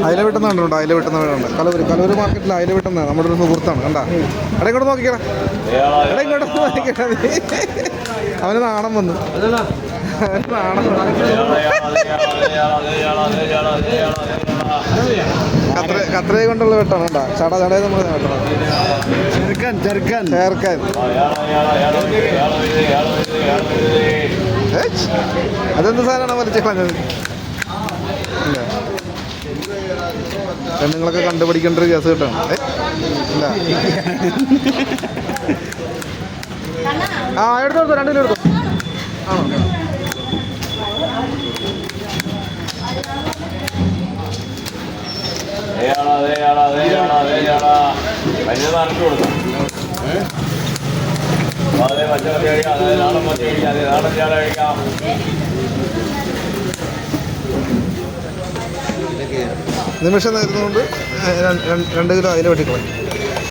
അയില വെട്ടുന്നുണ്ടോ? അയില വെട്ടുന്നവരുണ്ട്. കലൂർ മാർക്കറ്റിൽ അയില വെട്ടുന്ന നമ്മുടെ ഒരു സുഹൃത്താണ്. കണ്ടാ എടാ ഇങ്ങോട്ട് നോക്കിക്കടാ, എടാ ഇങ്ങോട്ട് നോക്കിക്കടാ. അവന് നാണം വന്നു, നാണം കത്രയെ കൊണ്ടുള്ള വെട്ടാണ്. കണ്ടാ ചടയെ നമ്മൾ വെട്ടണം. ചേർക്കാൻ അതെന്ത് സാധനമാണ് വലിച്ചു കളഞ്ഞത്? പെണ്ണുങ്ങളൊക്കെ കണ്ടുപിടിക്കേണ്ട ഒരു കേസ് കിട്ടണം. ഇല്ല എടുത്തോ, 2 കിലോ എടുത്തോ. ആണോ? നിമിഷം നേരുന്നതുകൊണ്ട് 2 കിലോ അയില വെട്ടിക്കളയും.